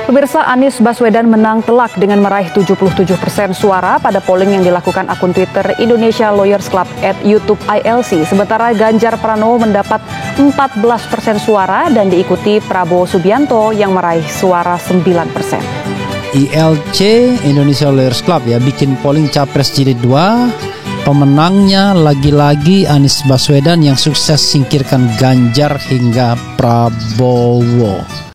Pemirsa, Anies Baswedan menang telak dengan meraih 77% suara pada polling yang dilakukan akun Twitter Indonesia Lawyers Club @YouTube ILC. Sementara Ganjar Pranowo mendapat 14% suara dan diikuti Prabowo Subianto yang meraih suara 9%. ILC Indonesia Lawyers Club bikin polling Capres Jilid 2. Pemenangnya lagi-lagi Anies Baswedan yang sukses singkirkan Ganjar hingga Prabowo.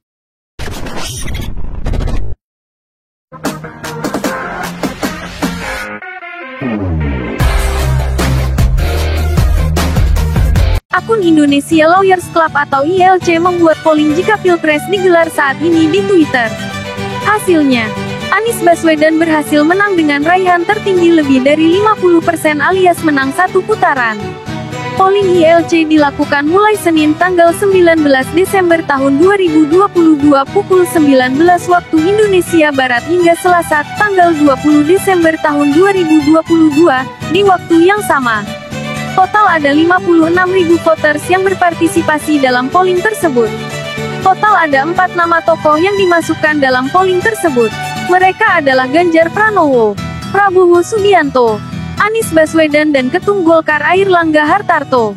Akun Indonesia Lawyers Club atau ILC membuat polling jika Pilpres digelar saat ini di Twitter. Hasilnya, Anies Baswedan berhasil menang dengan raihan tertinggi lebih dari 50% alias menang satu putaran. Polling ILC dilakukan mulai Senin tanggal 19 Desember tahun 2022 pukul 19 waktu Indonesia Barat hingga Selasa tanggal 20 Desember tahun 2022 di waktu yang sama. Total ada 56.000 voters yang berpartisipasi dalam polling tersebut. Total ada 4 nama tokoh yang dimasukkan dalam polling tersebut. Mereka adalah Ganjar Pranowo, Prabowo Subianto, Anies Baswedan dan Ketum Golkar Airlangga Hartarto.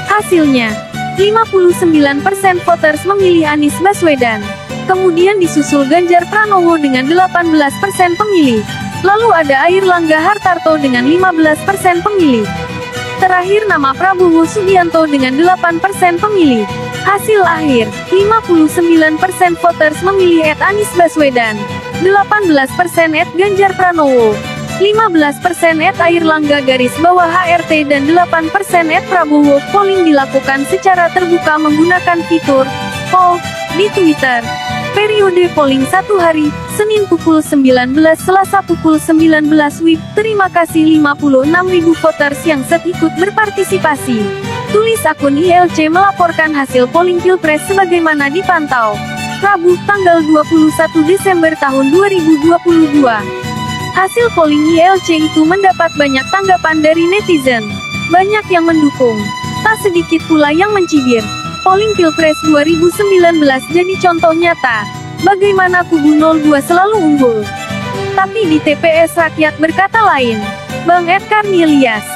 Hasilnya, 59% voters memilih Anies Baswedan. Kemudian disusul Ganjar Pranowo dengan 18% pemilih. Lalu ada Airlangga Hartarto dengan 15% pemilih. Terakhir nama Prabowo Subianto dengan 8% pemilih. Hasil akhir, 59% voters memilih Anies Baswedan, 18% Ganjar Pranowo, 15% Airlangga _HRT dan 8% Prabowo. Polling dilakukan secara terbuka menggunakan fitur poll di Twitter. Periode polling 1 hari, Senin pukul 19, Selasa pukul 19 WIB. Terima kasih 56.000 voters yang ikut berpartisipasi. Tulis akun ILC melaporkan hasil polling Pilpres sebagaimana dipantau. Rabu, tanggal 21 Desember tahun 2022. Hasil polling ILC itu mendapat banyak tanggapan dari netizen. Banyak yang mendukung, tak sedikit pula yang mencibir. Polling Pilpres 2019 jadi contoh nyata bagaimana kubu 02 selalu unggul. Tapi di TPS rakyat berkata lain. Bang Ed Karnilias,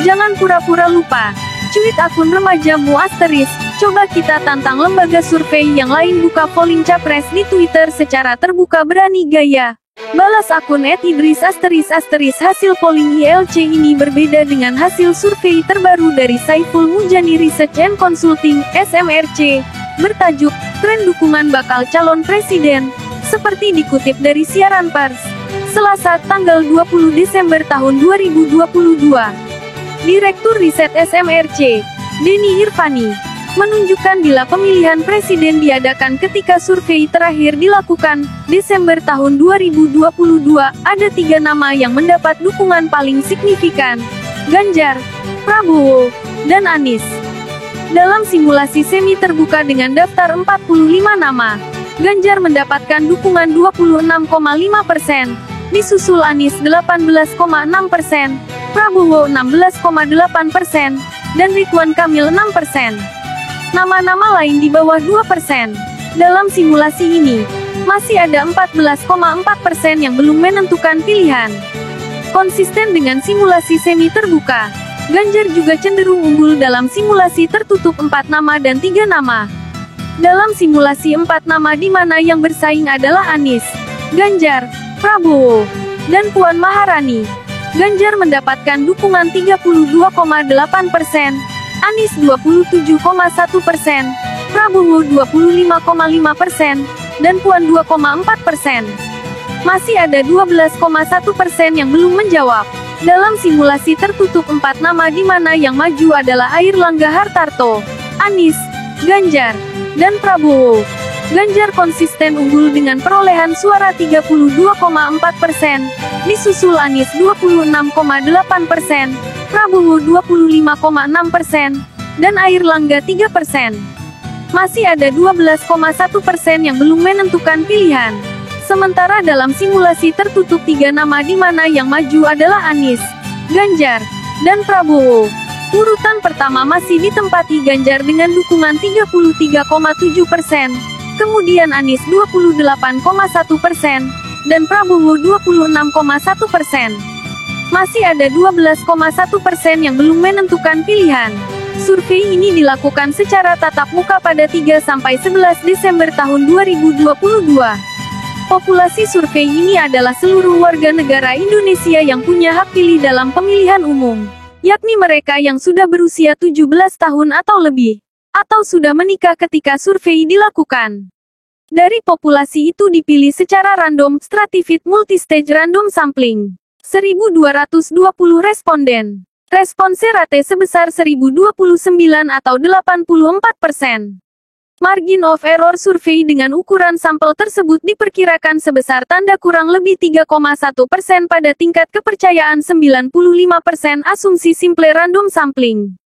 jangan pura-pura lupa. Cuit akun remajamu *, coba kita tantang lembaga survei yang lain buka polling capres di Twitter secara terbuka berani gaya. Balas akun @idris ***. Hasil polling ILC ini berbeda dengan hasil survei terbaru dari Saiful Mujani Research and Consulting, SMRC, bertajuk, Tren Dukungan Bakal Calon Presiden, seperti dikutip dari siaran pers. Selasa, tanggal 20 Desember tahun 2022. Direktur Riset SMRC, Denny Irvani, menunjukkan bila pemilihan presiden diadakan ketika survei terakhir dilakukan, Desember tahun 2022, ada 3 nama yang mendapat dukungan paling signifikan, Ganjar, Prabowo, dan Anies. Dalam simulasi semi terbuka dengan daftar 45 nama, Ganjar mendapatkan dukungan 26,5%, disusul Anies 18,6%, Prabowo 16,8%, dan Ridwan Kamil 6%. Nama-nama lain di bawah 2%. Dalam simulasi ini, masih ada 14,4% yang belum menentukan pilihan. Konsisten dengan simulasi semi terbuka, Ganjar juga cenderung unggul dalam simulasi tertutup 4 nama dan 3 nama. Dalam simulasi 4 nama di mana yang bersaing adalah Anies, Ganjar, Prabowo, dan Puan Maharani. Ganjar mendapatkan dukungan 32,8%, Anies 27,1%, Prabowo 25,5%, dan Puan 2,4%. Masih ada 12,1% yang belum menjawab. Dalam simulasi tertutup 4 nama di mana yang maju adalah Airlangga Hartarto, Anies, Ganjar, dan Prabowo. Ganjar konsisten unggul dengan perolehan suara 32,4%, disusul Anies 26,8%, Prabowo 25,6%, dan Airlangga 3%. Masih ada 12,1% yang belum menentukan pilihan. Sementara dalam simulasi tertutup 3 nama di mana yang maju adalah Anies, Ganjar, dan Prabowo. Urutan pertama masih ditempati Ganjar dengan dukungan 33,7%, Kemudian Anies 28,1%, dan Prabowo 26,1%. Masih ada 12,1% yang belum menentukan pilihan. Survei ini dilakukan secara tatap muka pada 3-11 Desember tahun 2022. Populasi survei ini adalah seluruh warga negara Indonesia yang punya hak pilih dalam pemilihan umum, yakni mereka yang sudah berusia 17 tahun atau lebih, atau sudah menikah ketika survei dilakukan. Dari populasi itu dipilih secara random, stratified multistage random sampling. 1.220 responden. Respons rate sebesar 1.029 atau 84%. Margin of error survei dengan ukuran sampel tersebut diperkirakan sebesar tanda kurang lebih 3,1% pada tingkat kepercayaan 95% asumsi simple random sampling.